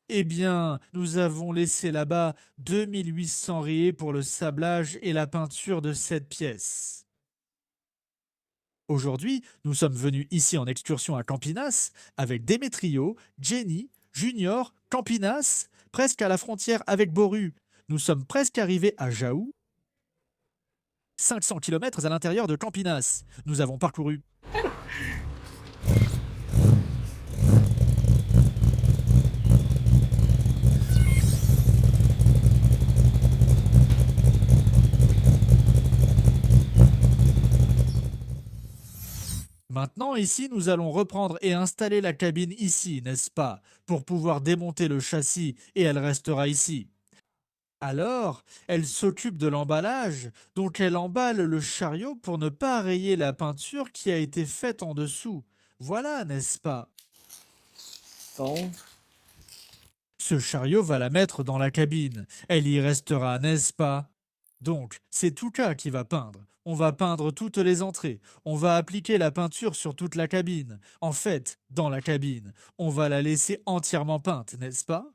Eh bien, nous avons laissé là-bas 2800 rayés pour le sablage et la peinture de cette pièce. Aujourd'hui, nous sommes venus ici en excursion à Campinas avec Démétrio, Jenny, Junior, Campinas, presque à la frontière avec Boru. Nous sommes presque arrivés à Jaou, 500 kilomètres à l'intérieur de Campinas. Nous avons parcouru. Maintenant, ici, nous allons reprendre et installer la cabine ici, n'est-ce pas, pour pouvoir démonter le châssis et elle restera ici. Alors, elle s'occupe de l'emballage, donc elle emballe le chariot pour ne pas rayer la peinture qui a été faite en dessous. Voilà, n'est-ce pas? Então, Ce chariot va la mettre dans la cabine. Elle y restera, n'est-ce pas? Donc, c'est Touka qui va peindre. On va peindre toutes les entrées. On va appliquer la peinture sur toute la cabine. En fait, dans la cabine, on va la laisser entièrement peinte, n'est-ce pas?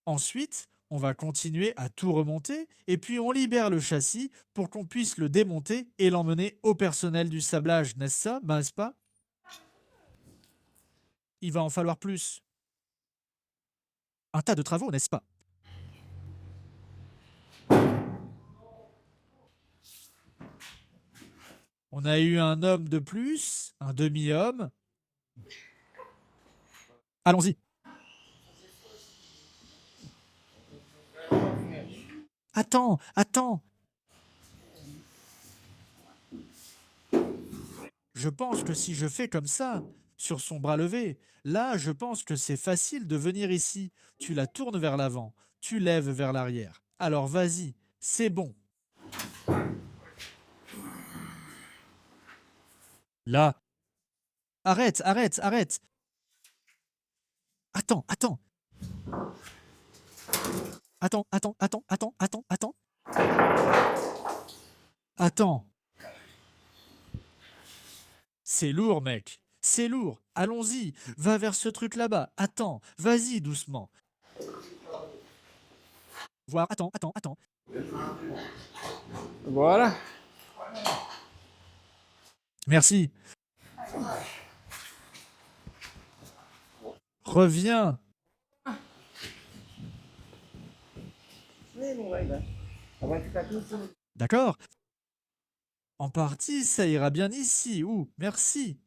Ensuite, on va continuer à tout remonter et puis on libère le châssis pour qu'on puisse le démonter et l'emmener au personnel du sablage, n'est-ce pas? Il va en falloir plus. Un tas de travaux, n'est-ce pas? On a eu un homme de plus, un demi-homme. Allons-y. Attends, attends. Je pense que si je fais comme ça, sur son bras levé, là, je pense que c'est facile de venir ici. Tu la tournes vers l'avant, tu lèves vers l'arrière. Alors vas-y, c'est bon. Là. Arrête, arrête, arrête. Attends, attends. Attends, attends, attends, attends, attends, attends. Attends. C'est lourd, mec. C'est lourd. Allons-y. Va vers ce truc là-bas. Attends. Vas-y, doucement. Voir. Attends, attends, attends. agora Merci. Reviens. não vai dar. Vai ficar tudo em cima. D'accord? En partie, ça ira bien ici. Ouh, merci.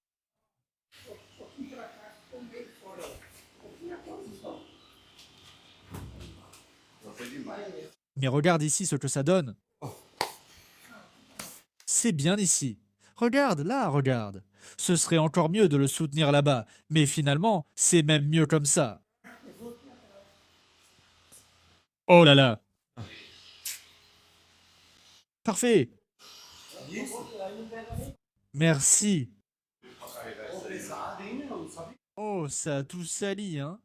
Mais regarde ici ce que ça donne. C'est bien ici. Regarde, là, regarde. Ce serait encore mieux de le soutenir là-bas, mais finalement, c'est même mieux comme ça. Oh là là. Parfait. Merci. Oh, ça a tout sali, hein.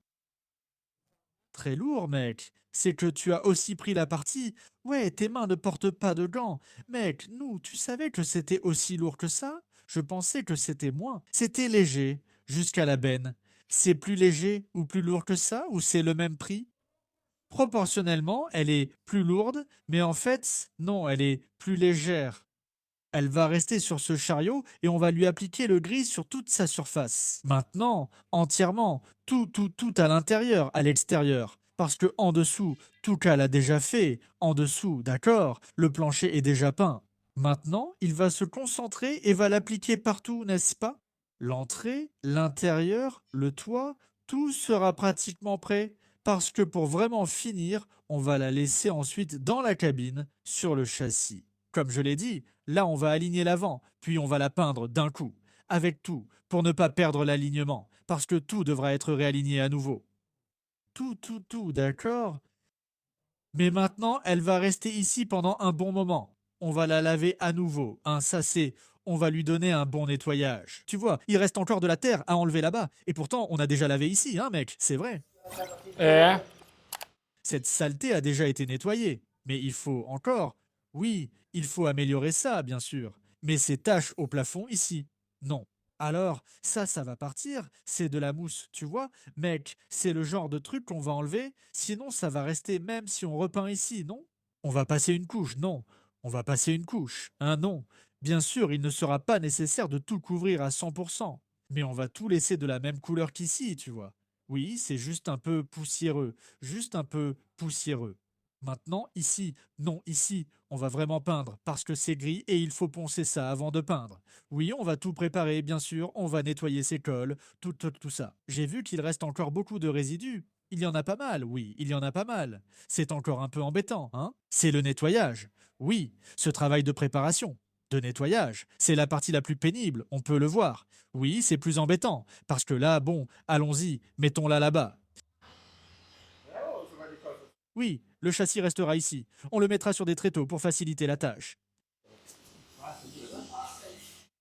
Très lourd, mec. C'est que tu as aussi pris la partie. Ouais, tes mains ne portent pas de gants. Mec, nous, tu savais que c'était aussi lourd que ça? Je pensais que c'était moins. C'était léger, jusqu'à la benne. C'est plus léger ou plus lourd que ça, ou c'est le même prix? Proportionnellement, elle est plus lourde, mais en fait, non, elle est plus légère. Elle va rester sur ce chariot et on va lui appliquer le gris sur toute sa surface. Maintenant, entièrement, tout à l'intérieur, à l'extérieur. Parce que en dessous, tout cas l'a déjà fait. En dessous, d'accord, le plancher est déjà peint. Maintenant, il va se concentrer et va l'appliquer partout, n'est-ce pas? L'entrée, l'intérieur, le toit, tout sera pratiquement prêt. Parce que pour vraiment finir, on va la laisser ensuite dans la cabine, sur le châssis. Comme je l'ai dit, là on va aligner l'avant, puis on va la peindre d'un coup, avec tout, pour ne pas perdre l'alignement, parce que tout devra être réaligné à nouveau. Tout, d'accord? Mais maintenant, elle va rester ici pendant un bon moment. On va la laver à nouveau, ça c'est... On va lui donner un bon nettoyage. Tu vois, il reste encore de la terre à enlever là-bas, et pourtant on a déjà lavé ici, hein mec, c'est vrai. É, Cette saleté a déjà été nettoyée, mais il faut encore... Oui, il faut améliorer ça, bien sûr. Mais ces taches au plafond ici, non. Alors, ça va partir, c'est de la mousse, tu vois? Mec, c'est le genre de truc qu'on va enlever, sinon ça va rester même si on repeint ici, non? On va passer une couche, non. On va passer une couche, non. Bien sûr, il ne sera pas nécessaire de tout couvrir à 100%, mais on va tout laisser de la même couleur qu'ici, tu vois. Oui, c'est juste un peu poussiéreux, juste un peu poussiéreux. Maintenant, ici, non, ici, on va vraiment peindre parce que c'est gris et il faut poncer ça avant de peindre. Oui, on va tout préparer, bien sûr, on va nettoyer ses cols, tout ça. J'ai vu qu'il reste encore beaucoup de résidus. Il y en a pas mal, oui, il y en a pas mal. C'est encore un peu embêtant, hein? C'est le nettoyage. Oui, ce travail de préparation, de nettoyage, c'est la partie la plus pénible, on peut le voir. Oui, c'est plus embêtant, parce que là, bon, allons-y, mettons-la là-bas. Oui, le châssis restera ici. On le mettra sur des tréteaux pour faciliter la tâche.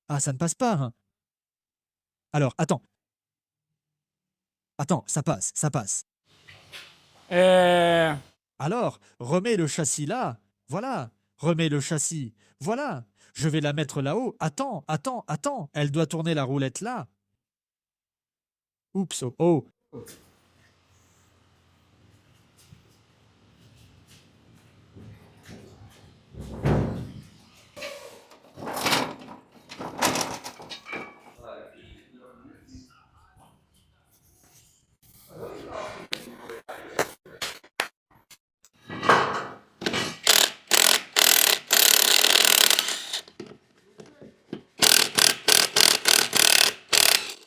Ah, ça ne passe pas, hein? Alors, attends. Attends, ça passe, ça passe. Alors, remets le châssis là. Voilà. Remets le châssis. Voilà. Je vais la mettre là-haut. Attends, attends, attends. Elle doit tourner la roulette là. Oups, oh, oh.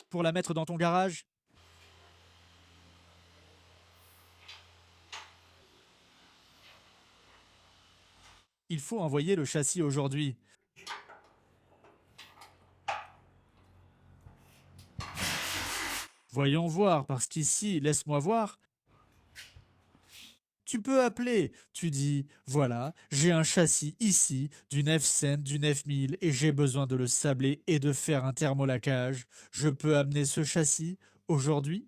Pour la mettre dans ton garage. Il faut envoyer le châssis aujourd'hui. Voyons voir, parce qu'ici, laisse-moi voir. Tu peux appeler. Tu dis, voilà, j'ai un châssis ici, d'une F100, d'une F1000, et j'ai besoin de le sabler et de faire un thermolacage. Je peux amener ce châssis aujourd'hui?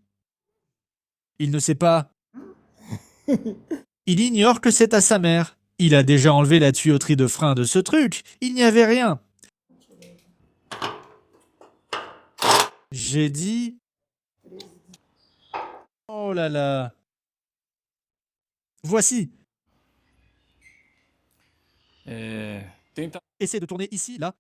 Il ne sait pas. Il ignore que c'est à sa mère. Il a déjà enlevé la tuyauterie de frein de ce truc. Il n'y avait rien. J'ai dit... Oh là là. Voici. Tenta. Essaie de tourner ici, là.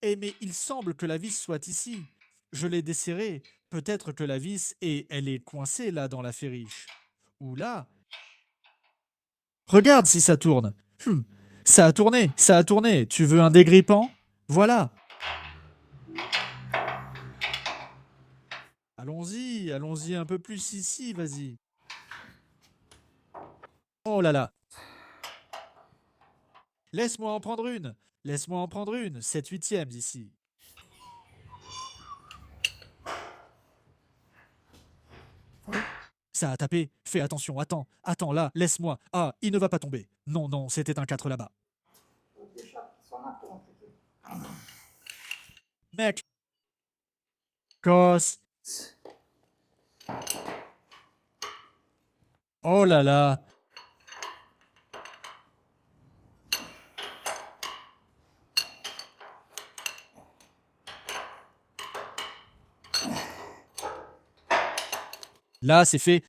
Eh mais il semble que la vis soit ici. Je l'ai desserrée. Peut-être que la vis elle est coincée là dans la ferriche. Ou là. Regarde si ça tourne. Ça a tourné, ça a tourné. Tu veux un dégrippant? Voilà. Allons-y, allons-y un peu plus ici, vas-y. Oh là là. Laisse-moi en prendre une. Laisse-moi en prendre une. 7/8 ici. Ça a tapé. Fais attention, attends. Attends là, laisse-moi. Ah, il ne va pas tomber. Non, non, c'était un 4 là-bas. Mec. Gosse. Oh là là. Là, c'est fait.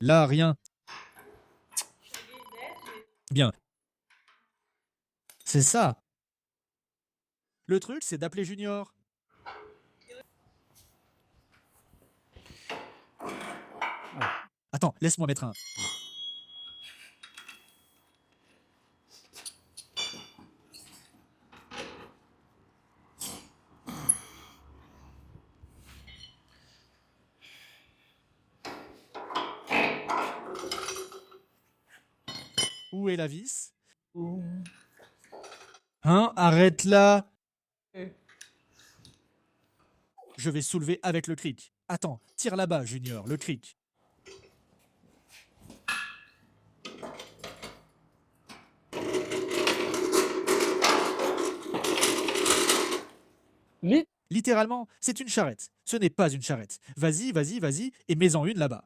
Là, rien. Bien. C'est ça. Le truc, c'est d'appeler Junior. Attends, laisse-moi mettre un. Où est la vis? Hein? Arrête là. Je vais soulever avec le cric. Attends, tire là-bas, Junior, le cric. Littéralement, c'est une charrette. Ce n'est pas une charrette. Vas-y, vas-y, vas-y, et mets-en une là-bas.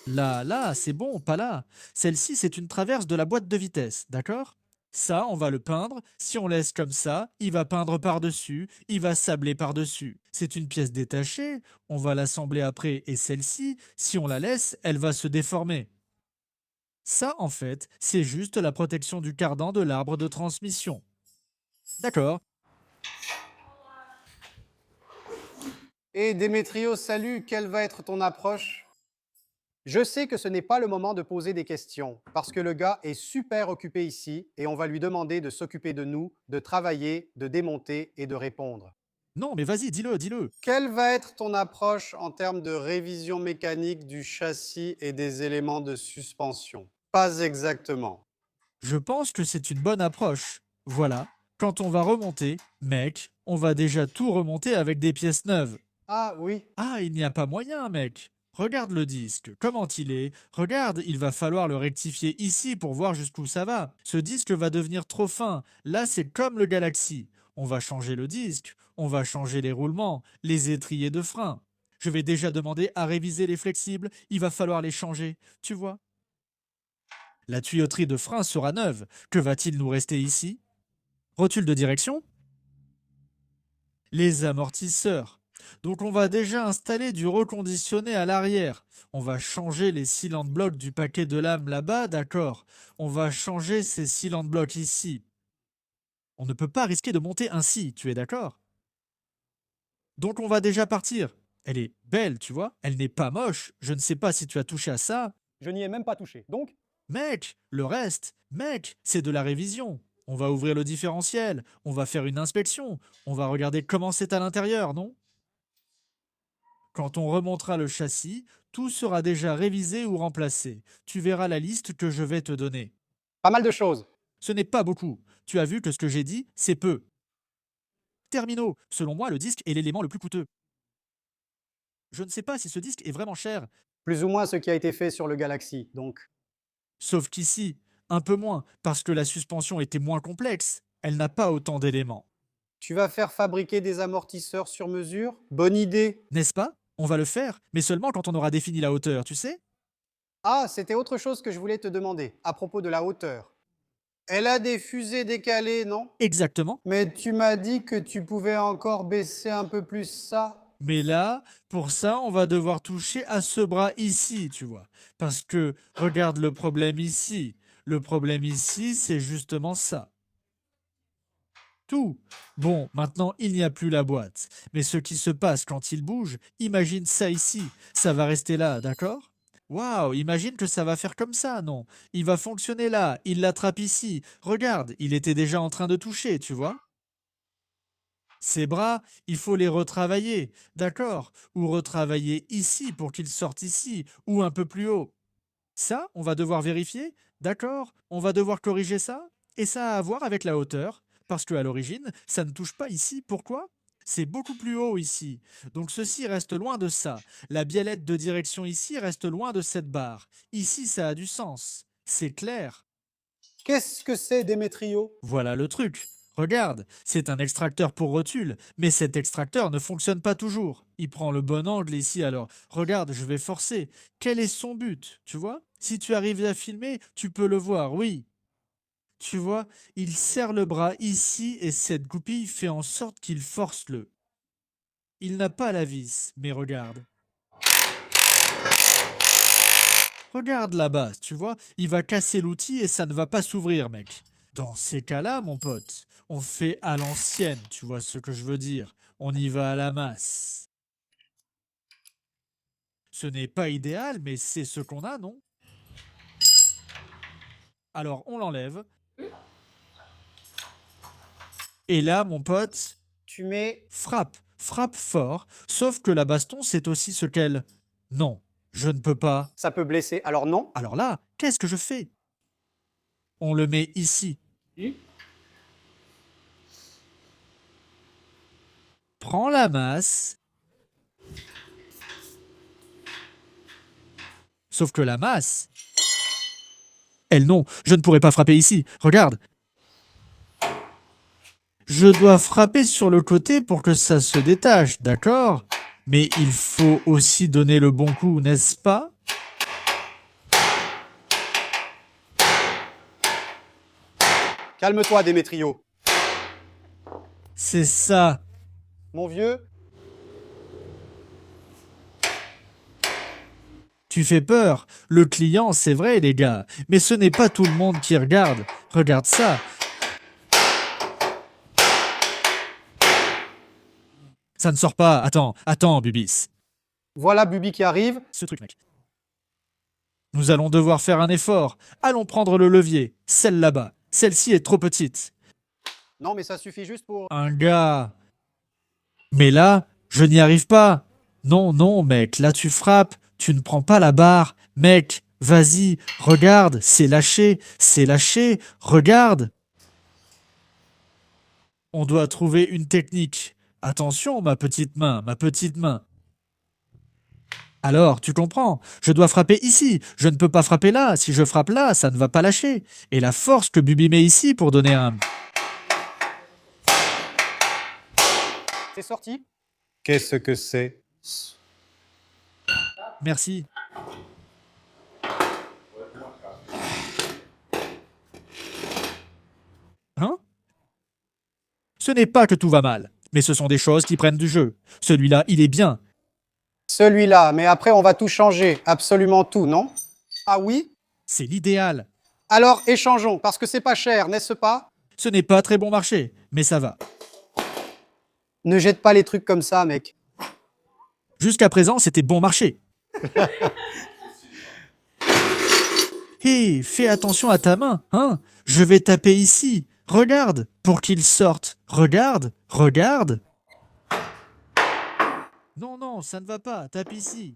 Là, c'est bon, pas là. Celle-ci, c'est une traverse de la boîte de vitesse, d'accord? Ça, on va le peindre. Si on laisse comme ça, il va peindre par-dessus, il va sabler par-dessus. C'est une pièce détachée, on va l'assembler après, et celle-ci, si on la laisse, elle va se déformer. Ça, en fait, c'est juste la protection du cardan de l'arbre de transmission. D'accord. Et Démétrio, salut, quelle va être ton approche? Je sais que ce n'est pas le moment de poser des questions, parce que le gars est super occupé ici, et on va lui demander de s'occuper de nous, de travailler, de démonter et de répondre. Non, mais vas-y, dis-le, dis-le. Quelle va être ton approche en termes de révision mécanique du châssis et des éléments de suspension? Pas exactement. Je pense que c'est une bonne approche. Voilà, quand on va remonter, mec, on va déjà tout remonter avec des pièces neuves. Ah oui, Ah, il n'y a pas moyen, mec. Regarde le disque, comment il est. Regarde, il va falloir le rectifier ici pour voir jusqu'où ça va. Ce disque va devenir trop fin. Là, c'est comme le Galaxy. On va changer le disque, on va changer les roulements, les étriers de frein. Je vais déjà demander à réviser les flexibles, il va falloir les changer, tu vois. La tuyauterie de frein sera neuve. Que va-t-il nous rester ici? Rotule de direction? Les amortisseurs. Donc on va déjà installer du reconditionné à l'arrière. On va changer les cylindres blocs du paquet de lames là-bas, d'accord. On va changer ces cylindres blocs ici. On ne peut pas risquer de monter ainsi, tu es d'accord? Donc on va déjà partir. Elle est belle, tu vois. Elle n'est pas moche. Je ne sais pas si tu as touché à ça. Je n'y ai même pas touché. Donc, Mec, le reste, mec, c'est de la révision. On va ouvrir le différentiel, on va faire une inspection, on va regarder comment c'est à l'intérieur, non? Quand on remontera le châssis, tout sera déjà révisé ou remplacé. Tu verras la liste que je vais te donner. pas mal de choses. Ce n'est pas beaucoup. Tu as vu que ce que j'ai dit, c'est peu. Terminaux. Selon moi, le disque est l'élément le plus coûteux. Je ne sais pas si ce disque est vraiment cher, Plus ou moins ce qui a été fait sur le Galaxy, donc. sauf qu'ici, un peu moins, parce que la suspension était moins complexe. Elle n'a pas autant d'éléments. Tu vas faire fabriquer des amortisseurs sur mesure? Bonne idée. N'est-ce pas? On va le faire, mais seulement quand on aura défini la hauteur, tu sais? Ah, c'était autre chose que je voulais te demander, à propos de la hauteur. Elle a des fusées décalées, non? Exactement. Mais tu m'as dit que tu pouvais encore baisser un peu plus ça. Mais là, pour ça, on va devoir toucher à ce bras ici, tu vois. Parce que, regarde le problème ici. Le problème ici, c'est justement ça. Tout. Bon, maintenant, il n'y a plus la boîte. Mais ce qui se passe quand il bouge, imagine ça ici. Ça va rester là, d'accord? Waouh, imagine que ça va faire comme ça, non? Il va fonctionner là, il l'attrape ici. Regarde, il était déjà en train de toucher, tu vois? Ces bras, il faut les retravailler, d'accord? Ou retravailler ici pour qu'ils sortent ici, ou un peu plus haut. Ça, on va devoir vérifier, d'accord? On va devoir corriger ça, et ça a à voir avec la hauteur, parce qu'à l'origine, ça ne touche pas ici. Pourquoi? C'est beaucoup plus haut ici. Donc ceci reste loin de ça. La biellette de direction ici reste loin de cette barre. Ici, ça a du sens. C'est clair. Qu'est-ce que c'est, Démétrio? Voilà le truc. Regarde, c'est un extracteur pour rotule, mais cet extracteur ne fonctionne pas toujours. Il prend le bon angle ici alors. Regarde, je vais forcer. Quel est son but, tu vois? Si tu arrives à filmer, tu peux le voir, oui. Tu vois, il serre le bras ici et cette goupille fait en sorte qu'il force le. Il n'a pas la vis, mais regarde. Regarde là-bas, tu vois, il va casser l'outil et ça ne va pas s'ouvrir, mec. Dans ces cas-là, mon pote, on fait à l'ancienne, tu vois ce que je veux dire. On y va à la masse. Ce n'est pas idéal, mais c'est ce qu'on a, non? Alors on l'enlève. Et là, mon pote, Tu mets... frappe, frappe fort, sauf que la baston, c'est aussi ce qu'elle... Non, je ne peux pas. Ça peut blesser, alors non? Alors là, qu'est-ce que je fais? On le met ici. prends la masse. Sauf que la masse... Elle non, je ne pourrais pas frapper ici. Regarde. Je dois frapper sur le côté pour que ça se détache, d'accord? Mais il faut aussi donner le bon coup, n'est-ce pas? Calme-toi, Démétrio. C'est ça. Mon vieux, Tu fais peur. Le client, c'est vrai, les gars. Mais ce n'est pas tout le monde qui regarde. Regarde ça. Ça ne sort pas. Attends, Bubis. voilà Bubi qui arrive. Ce truc, mec. Nous allons devoir faire un effort. Allons prendre le levier. Celle là-bas. Celle-ci est trop petite. Non, mais ça suffit juste pour... Un gars. Mais là, je n'y arrive pas. Non, mec. Là, tu frappes. Tu ne prends pas la barre. Mec, vas-y. Regarde. C'est lâché. C'est lâché. Regarde. On doit trouver une technique. Attention, ma petite main, ma petite main. Alors, tu comprends, je dois frapper ici, je ne peux pas frapper là, si je frappe là, ça ne va pas lâcher. Et la force que Bubi met ici pour donner un... C'est sorti. Qu'est-ce que c'est? Merci. Hein? Ce n'est pas que tout va mal, mais ce sont des choses qui prennent du jeu. Celui-là, il est bien. Celui-là, mais après on va tout changer, absolument tout, non? Ah oui? C'est l'idéal. Alors échangeons, parce que c'est pas cher, n'est-ce pas? Ce n'est pas très bon marché, mais ça va. Ne jette pas les trucs comme ça, mec. Jusqu'à présent, c'était bon marché. Hé, fais attention à ta main, hein? Je vais taper ici. Regarde, pour qu'il sorte. Regarde. Non, ça ne va pas. Tape ici.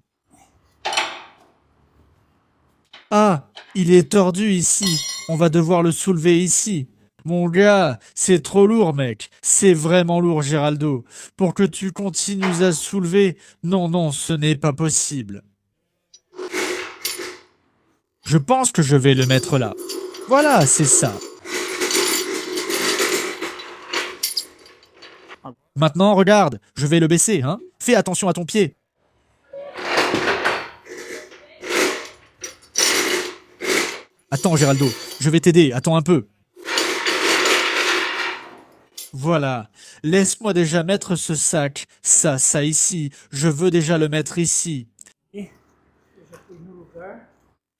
Ah, il est tordu ici. On va devoir le soulever ici. Mon gars, c'est trop lourd, mec. C'est vraiment lourd, Géraldo. Pour que tu continues à soulever, non, ce n'est pas possible. Je pense que je vais le mettre là. Voilà, c'est ça. Maintenant, regarde, je vais le baisser, hein. Fais attention à ton pied. Attends, Géraldo, je vais t'aider, attends un peu. Voilà, laisse-moi déjà mettre ce sac. Ça ici, je veux déjà le mettre ici.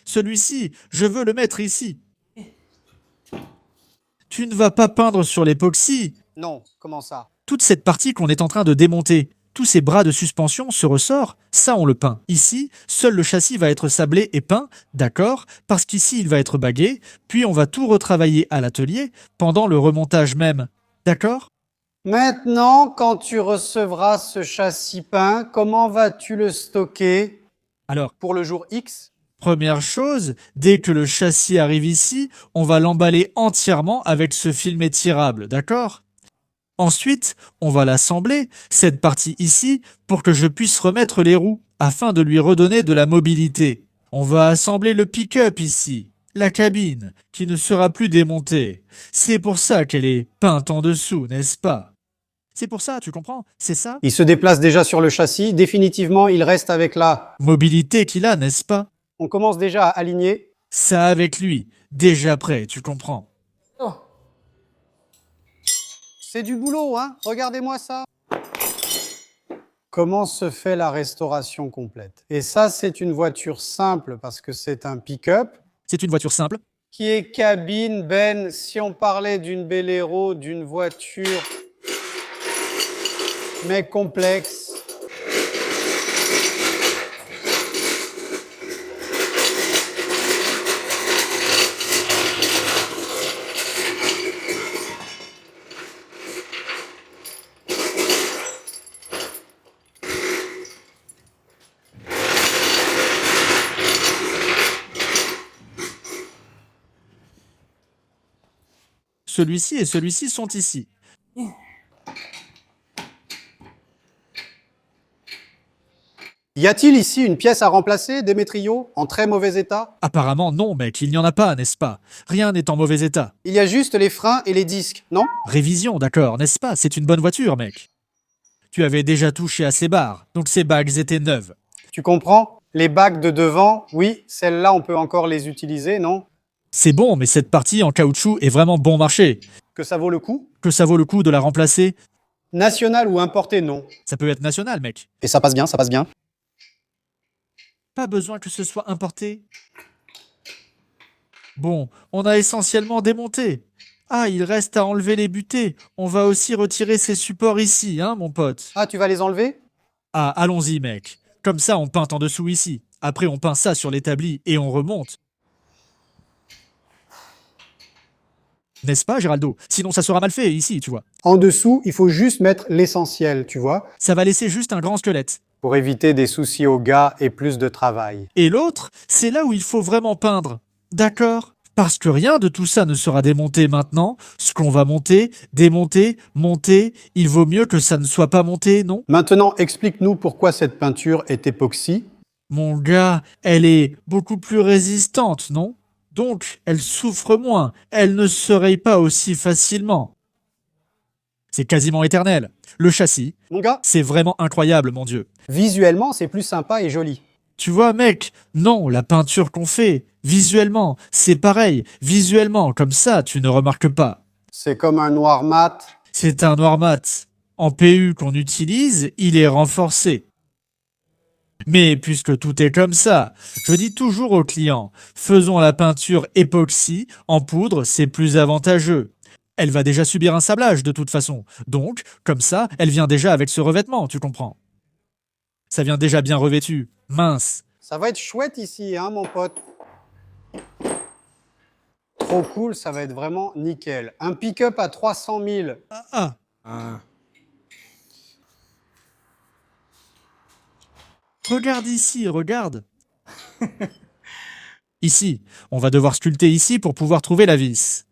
Celui-ci, je veux le mettre ici. Tu ne vas pas peindre sur l'époxy. Non, comment ça? Toute cette partie qu'on est en train de démonter, tous ces bras de suspension, ce ressort, ça on le peint. Ici, seul le châssis va être sablé et peint, d'accord, parce qu'ici il va être bagué, puis on va tout retravailler à l'atelier pendant le remontage même. D'accord? Maintenant, quand tu recevras ce châssis peint, comment vas-tu le stocker Alors, pour le jour X? première chose, dès que le châssis arrive ici, on va l'emballer entièrement avec ce film étirable, d'accord? Ensuite, on va l'assembler, cette partie ici, pour que je puisse remettre les roues, afin de lui redonner de la mobilité. On va assembler le pick-up ici, la cabine, qui ne sera plus démontée. C'est pour ça qu'elle est peinte en dessous, n'est-ce pas? C'est pour ça, tu comprends? C'est ça? Il se déplace déjà sur le châssis, définitivement il reste avec la... Mobilité qu'il a, n'est-ce pas? On commence déjà à aligner. Ça avec lui, déjà prêt, tu comprends? C'est du boulot, hein? Regardez-moi ça. Comment se fait la restauration complète? Et ça, c'est une voiture simple parce que c'est un pick-up. C'est une voiture simple. Qui est cabine, Ben, si on parlait d'une Belero, d'une voiture, mais complexe. Celui-ci et celui-ci sont ici. Y a-t-il ici une pièce à remplacer, Démétrio, en très mauvais état? Apparemment non, mec, il n'y en a pas, n'est-ce pas? Rien n'est en mauvais état. Il y a juste les freins et les disques, non? Révision, d'accord, n'est-ce pas? C'est une bonne voiture, mec. Tu avais déjà touché à ces barres, donc ces bagues étaient neuves. Tu comprends? Les bagues de devant, oui, celles-là, on peut encore les utiliser, non? C'est bon, mais cette partie en caoutchouc est vraiment bon marché. Que ça vaut le coup? Que ça vaut le coup de la remplacer? National ou importé, non. Ça peut être national, mec. Et ça passe bien, ça passe bien. Pas besoin que ce soit importé. Bon, on a essentiellement démonté. Ah, il reste à enlever les butées. On va aussi retirer ces supports ici, hein, mon pote. Ah, tu vas les enlever? Ah, allons-y, mec. Comme ça, on peint en dessous ici. Après, on peint ça sur l'établi et on remonte. N'est-ce pas, Géraldo? Sinon, ça sera mal fait ici, tu vois. En dessous, il faut juste mettre l'essentiel, tu vois, Ça va laisser juste un grand squelette. pour éviter des soucis aux gars et plus de travail. Et l'autre, c'est là où il faut vraiment peindre. D'accord? Parce que rien de tout ça ne sera démonté maintenant. Ce qu'on va monter, démonter, monter, il vaut mieux que ça ne soit pas monté, non? Maintenant, explique-nous pourquoi cette peinture est époxy. Mon gars, elle est beaucoup plus résistante, non? Donc, elle souffre moins. Elle ne se raye pas aussi facilement. C'est quasiment éternel. Le châssis, Mon gars, c'est vraiment incroyable, mon Dieu. visuellement, c'est plus sympa et joli. Tu vois, mec, non, la peinture qu'on fait, visuellement, c'est pareil. Visuellement, comme ça, tu ne remarques pas. C'est comme un noir mat. C'est un noir mat. En PU qu'on utilise, il est renforcé. Mais puisque tout est comme ça, je dis toujours aux clients, faisons la peinture époxy en poudre, c'est plus avantageux. Elle va déjà subir un sablage de toute façon. Donc, comme ça, elle vient déjà avec ce revêtement, tu comprends? Ça vient déjà bien revêtu. Mince. Ça va être chouette ici, hein, mon pote. Trop cool, ça va être vraiment nickel. Un pick-up à 300 000. Ah, regarde ici, regarde. Ici, on va devoir sculpter ici pour pouvoir trouver la vis.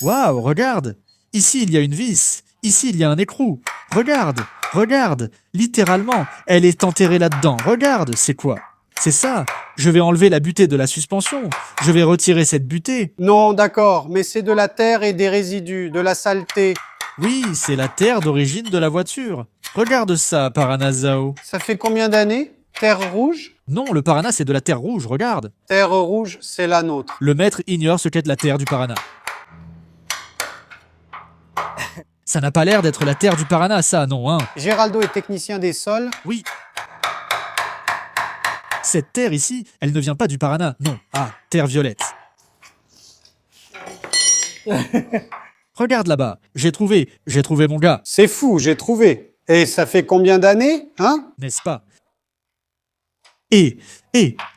Waouh, regarde. Ici, il y a une vis. Ici, il y a un écrou. Regarde, regarde. Littéralement, elle est enterrée là-dedans. Regarde, c'est quoi? C'est ça. Je vais enlever la butée de la suspension. Je vais retirer cette butée. Non, d'accord, mais c'est de la terre et des résidus, de la saleté. Oui, c'est la terre d'origine de la voiture. Regarde ça, Paranazao. Ça fait combien d'années? Terre rouge? Non, le Parana, c'est de la terre rouge, regarde. Terre rouge, c'est la nôtre. Le maître ignore ce qu'est la terre du Parana. Ça n'a pas l'air d'être la terre du Parana, ça, non, hein? Géraldo est technicien des sols. Oui. Cette terre ici, elle ne vient pas du Parana, non. Ah, terre violette. Regarde là-bas, j'ai trouvé mon gars, C'est fou, j'ai trouvé. Et ça fait combien d'années, hein? n'est-ce pas? Et,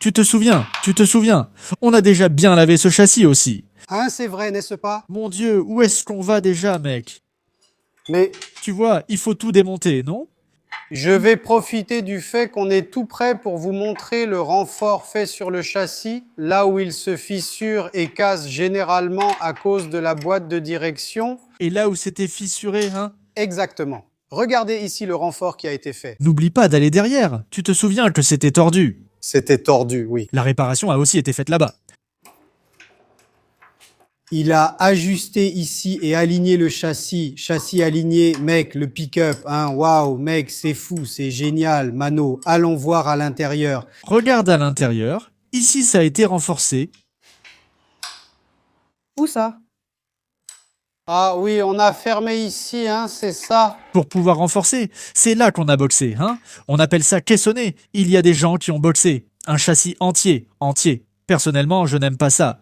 tu te souviens, on a déjà bien lavé ce châssis aussi. Hein, c'est vrai, n'est-ce pas? Mon Dieu, où est-ce qu'on va déjà, mec? Mais Tu vois, il faut tout démonter, non? je vais profiter du fait qu'on est tout prêt pour vous montrer le renfort fait sur le châssis, là où il se fissure et casse généralement à cause de la boîte de direction. Et là où c'était fissuré, hein? Exactement. Regardez ici le renfort qui a été fait. N'oublie pas d'aller derrière. Tu te souviens que c'était tordu. C'était tordu, oui. La réparation a aussi été faite là-bas. Il a ajusté ici et aligné le châssis. Châssis aligné, mec, le pick-up, hein, waouh, mec, c'est fou, c'est génial, Mano. Allons voir à l'intérieur. Regarde à l'intérieur. Ici, ça a été renforcé. Où ça? Ah oui, on a fermé ici, hein, c'est ça. Pour pouvoir renforcer, c'est là qu'on a boxé, hein? On appelle ça caissonner. Il y a des gens qui ont boxé. Un châssis entier. Personnellement, je n'aime pas ça.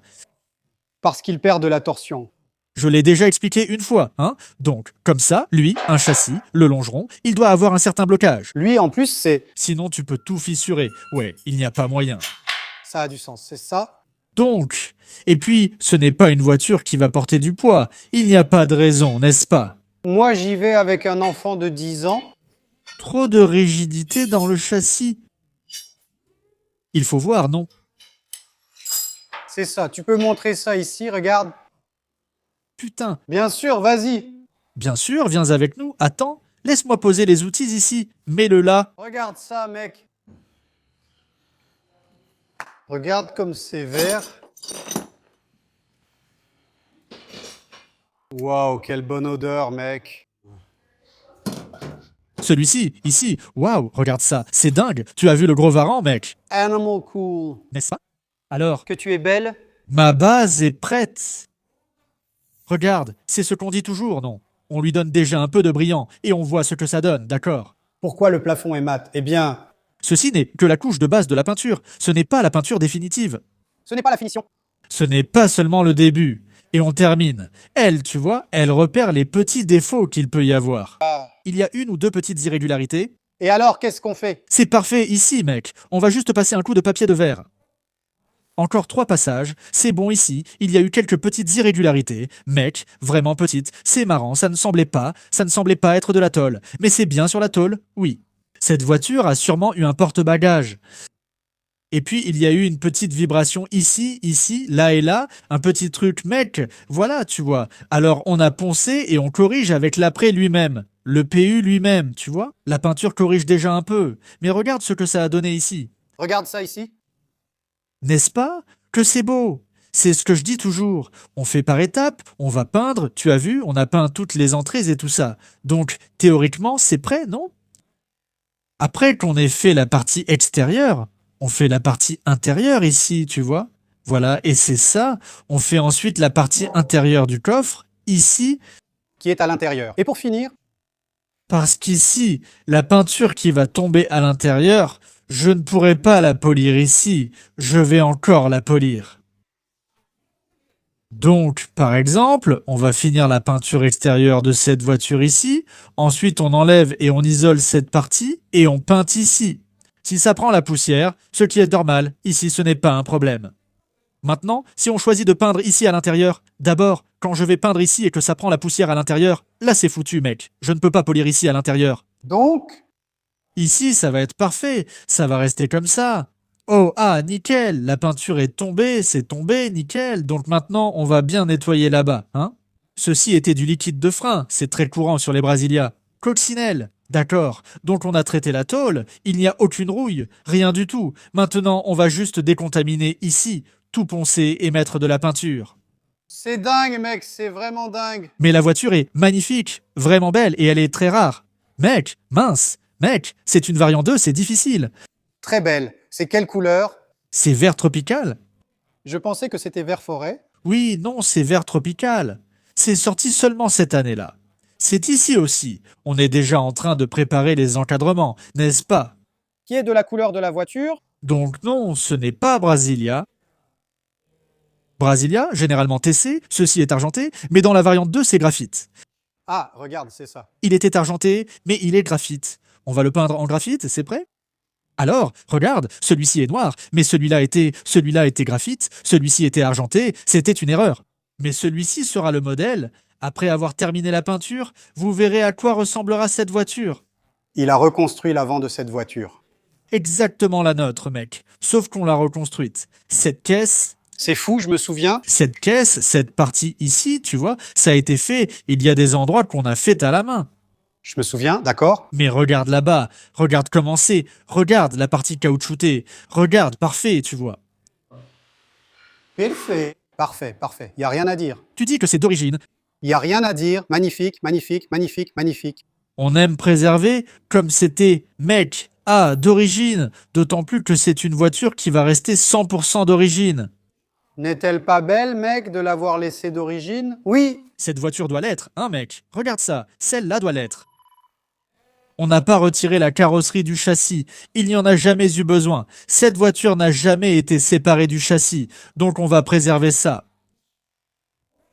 Parce qu'il perd de la torsion. Je l'ai déjà expliqué une fois, hein? Donc, comme ça, lui, un châssis, le longeron, il doit avoir un certain blocage. Lui, en plus, Sinon, tu peux tout fissurer. Ouais, il n'y a pas moyen. ça a du sens, c'est ça. Donc, et puis, ce n'est pas une voiture qui va porter du poids. Il n'y a pas de raison, n'est-ce pas? Moi, j'y vais avec un enfant de 10 ans. Trop de rigidité dans le châssis. Il faut voir, non? C'est ça, tu peux montrer ça ici, regarde. Putain, Bien sûr, vas-y. bien sûr, viens avec nous. Attends, laisse-moi poser les outils ici. Mets-le là. Regarde ça, mec. Regarde comme c'est vert. Waouh, quelle bonne odeur, mec. Celui-ci, ici, waouh, regarde ça, c'est dingue. Tu as vu le gros varan, mec, Animal cool. n'est-ce pas? Alors, Que tu es belle? ma base est prête. Regarde, c'est ce qu'on dit toujours, non? On lui donne déjà un peu de brillant et on voit ce que ça donne, d'accord? Pourquoi le plafond est mat? Eh bien, Ceci n'est que la couche de base de la peinture, ce n'est pas la peinture définitive. ce n'est pas la finition. Ce n'est pas seulement le début. Et on termine. Elle, tu vois, elle repère les petits défauts qu'il peut y avoir. Il y a une ou deux petites irrégularités. Et alors, qu'est-ce qu'on fait? C'est parfait ici, mec. On va juste passer un coup de papier de verre. Encore 3 passages, c'est bon ici, il y a eu quelques petites irrégularités, mec, vraiment petites, c'est marrant, ça ne semblait pas être de la tôle, mais c'est bien sur la tôle, oui. Cette voiture a sûrement eu un porte-bagages. Et puis il y a eu une petite vibration ici, là et là, un petit truc, mec, voilà, tu vois. Alors on a poncé et on corrige avec l'après lui-même. Le PU lui-même, tu vois. La peinture corrige déjà un peu, mais regarde ce que ça a donné ici. Regarde ça ici. N'est-ce pas que c'est beau? C'est ce que je dis toujours. On fait par étapes, on va peindre, tu as vu, on a peint toutes les entrées et tout ça. Donc, théoriquement, c'est prêt, non? Après qu'on ait fait la partie extérieure, on fait la partie intérieure ici, tu vois? Voilà, et c'est ça. On fait ensuite la partie intérieure du coffre, ici, Qui est à l'intérieur. Et pour finir, parce qu'ici, la peinture qui va tomber à l'intérieur, je ne pourrai pas la polir ici, je vais encore la polir. Donc, par exemple, on va finir la peinture extérieure de cette voiture ici, ensuite on enlève et on isole cette partie, et on peint ici. Si ça prend la poussière, ce qui est normal, ici ce n'est pas un problème. Maintenant, si on choisit de peindre ici à l'intérieur, d'abord, quand je vais peindre ici et que ça prend la poussière à l'intérieur, là c'est foutu, mec. Je ne peux pas polir ici à l'intérieur. donc, Ici, ça va être parfait, ça va rester comme ça. Oh, ah, nickel, la peinture est tombée, c'est tombé, nickel. Donc maintenant, on va bien nettoyer là-bas, hein. Ceci était du liquide de frein, c'est très courant sur les Brasilia. Coccinelle, d'accord. Donc on a traité la tôle, il n'y a aucune rouille, rien du tout. Maintenant, on va juste décontaminer ici, tout poncer et mettre de la peinture. c'est dingue, mec, c'est vraiment dingue. Mais la voiture est magnifique, vraiment belle, et elle est très rare. Mec, mince, mec, c'est une variante 2, c'est difficile. Très belle. C'est quelle couleur? C'est vert tropical. Je pensais que c'était vert forêt. Oui, non, c'est vert tropical. C'est sorti seulement cette année-là. C'est ici aussi. On est déjà en train de préparer les encadrements, n'est-ce pas? Qui est de la couleur de la voiture? Donc non, ce n'est pas Brasilia. Brasilia, généralement TC, ceci est argenté, mais dans la variante 2, c'est graphite. Ah, regarde, c'est ça. Il était argenté, mais il est graphite. On va le peindre en graphite, c'est prêt? Alors, regarde, celui-ci est noir, mais celui-là était graphite, celui-ci était argenté, c'était une erreur. Mais celui-ci sera le modèle. Après avoir terminé la peinture, vous verrez à quoi ressemblera cette voiture. Il a reconstruit l'avant de cette voiture. Exactement la nôtre, mec. Sauf qu'on l'a reconstruite. Cette caisse, C'est fou, je me souviens. cette partie ici, tu vois, ça a été fait, il y a des endroits qu'on a fait à la main. Je me souviens, d'accord? Mais regarde là-bas, regarde comment c'est, regarde la partie caoutchoutée, regarde, parfait, tu vois. Parfait. Parfait, parfait. Il n'y a rien à dire. Tu dis que c'est d'origine. Il n'y a rien à dire. Magnifique, magnifique, magnifique, magnifique. On aime préserver comme c'était, mec, d'origine, d'autant plus que c'est une voiture qui va rester 100% d'origine. N'est-elle pas belle, mec, de l'avoir laissée d'origine? Oui. Cette voiture doit l'être, hein, mec? Regarde ça, celle-là doit l'être. On n'a pas retiré la carrosserie du châssis, il n'y en a jamais eu besoin. Cette voiture n'a jamais été séparée du châssis, donc on va préserver ça.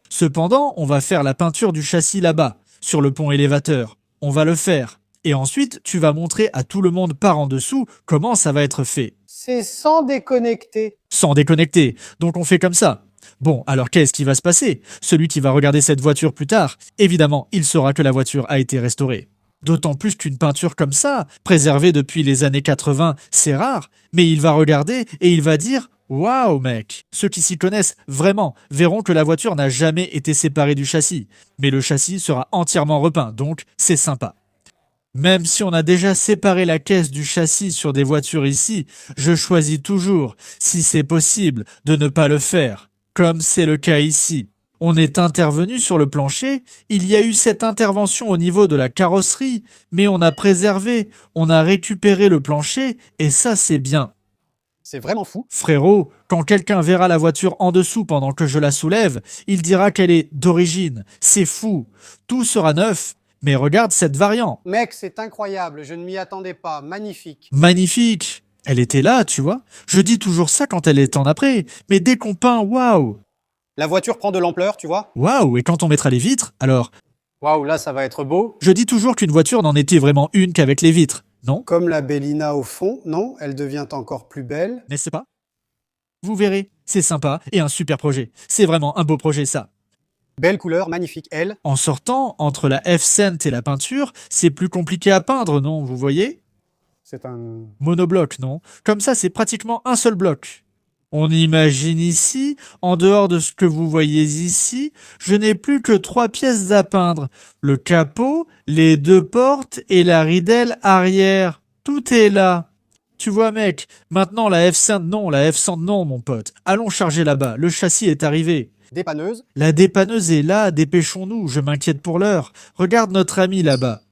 Cependant, on va faire la peinture du châssis là-bas, sur le pont élévateur. On va le faire. Et ensuite, tu vas montrer à tout le monde par en dessous comment ça va être fait. C'est sans déconnecter. Sans déconnecter. Donc on fait comme ça. Bon, alors qu'est-ce qui va se passer? Celui qui va regarder cette voiture plus tard, évidemment, il saura que la voiture a été restaurée. D'autant plus qu'une peinture comme ça, préservée depuis les années 80, c'est rare, mais il va regarder et il va dire « Waouh, mec !» Ceux qui s'y connaissent vraiment verront que la voiture n'a jamais été séparée du châssis, mais le châssis sera entièrement repeint, donc c'est sympa. Même si on a déjà séparé la caisse du châssis sur des voitures ici, je choisis toujours, si c'est possible, de ne pas le faire, comme c'est le cas ici. On est intervenu sur le plancher, il y a eu cette intervention au niveau de la carrosserie, mais on a préservé, on a récupéré le plancher, et ça c'est bien. C'est vraiment fou. Frérot, quand quelqu'un verra la voiture en dessous pendant que je la soulève, il dira qu'elle est d'origine. C'est fou. Tout sera neuf. Mais regarde cette variante. Mec, c'est incroyable, je ne m'y attendais pas. Magnifique. Magnifique. Elle était là, tu vois. Je dis toujours ça quand elle est en après. Mais dès qu'on peint, waouh. La voiture prend de l'ampleur, tu vois. Waouh. Et quand on mettra les vitres, alors, Waouh, là, ça va être beau. je dis toujours qu'une voiture n'en était vraiment une qu'avec les vitres. Non? Comme la Bellina au fond, non, elle devient encore plus belle. N'est-ce pas? Vous verrez, c'est sympa et un super projet. C'est vraiment un beau projet ça. Belle couleur, magnifique, elle. En sortant, entre la F-Cent et la peinture, c'est plus compliqué à peindre, non? Vous voyez? C'est un... Monobloc, non? Comme ça, c'est pratiquement un seul bloc. On imagine ici, en dehors de ce que vous voyez ici, je n'ai plus que 3 pièces à peindre. Le capot, les 2 portes et la ridelle arrière. Tout est là. Tu vois, mec, maintenant la F-Cent non, la F-Cent non, mon pote. Allons charger là-bas, le châssis est arrivé. dépanneuse. La dépanneuse est là, dépêchons-nous, je m'inquiète pour l'heure. Regarde notre ami là-bas.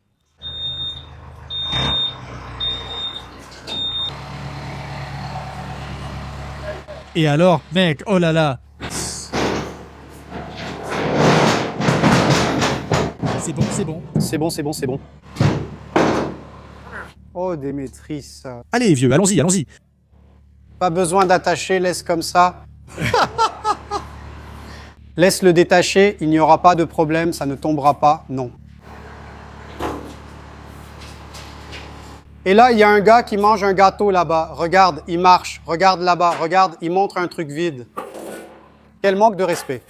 Et alors, mec, oh là là. C'est bon, c'est bon. C'est bon, c'est bon, c'est bon. Oh, Démétrice. Allez, vieux, allons-y, allons-y. Pas besoin d'attacher, laisse comme ça. Laisse le détacher, il n'y aura pas de problème, ça ne tombera pas, non. Et là, il y a un gars qui mange un gâteau là-bas. Regarde, il marche. Regarde là-bas. Regarde, il montre un truc vide. Quel manque de respect.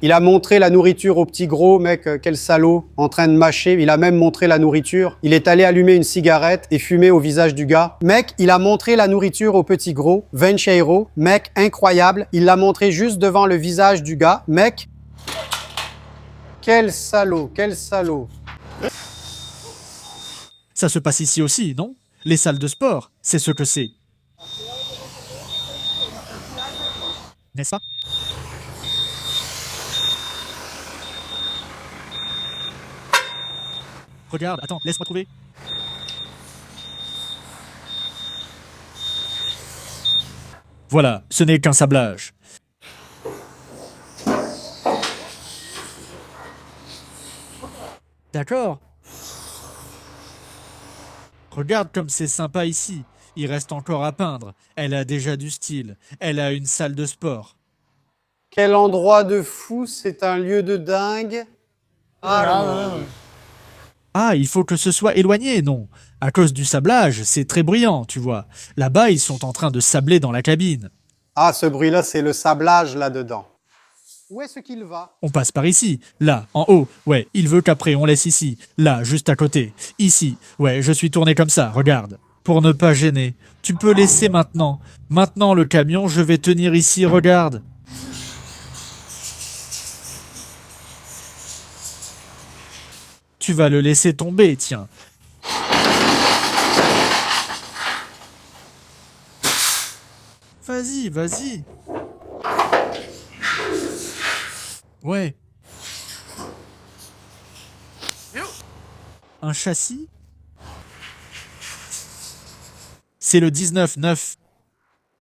Il a montré la nourriture au petit gros, mec, quel salaud, en train de mâcher. Il a même montré la nourriture. Il est allé allumer une cigarette et fumer au visage du gars. Mec, il a montré la nourriture au petit gros, 20 €. Mec, incroyable. Il l'a montré juste devant le visage du gars. Mec, quel salaud, quel salaud. Ça se passe ici aussi, non? Les salles de sport, c'est ce que c'est. N'est-ce pas? Regarde, attends, laisse-moi trouver. Voilà, ce n'est qu'un sablage. D'accord. Regarde comme c'est sympa ici. Il reste encore à peindre. Elle a déjà du style. Elle a une salle de sport. Quel endroit de fou, c'est un lieu de dingue. Ah, Ah, il faut que ce soit éloigné, non? À cause du sablage, c'est très bruyant, tu vois. Là-bas, ils sont en train de sabler dans la cabine. Ah, ce bruit-là, c'est le sablage là-dedans. Où est-ce qu'il va? On passe par ici, là, en haut. Ouais, il veut qu'après on laisse ici, là, juste à côté. Ici, ouais, je suis tourné comme ça, regarde. Pour ne pas gêner. Tu peux laisser maintenant. Maintenant le camion, je vais tenir ici, regarde. Tu vas le laisser tomber, tiens. Vas-y, vas-y. Ouais. Un châssis? C'est le 19-9.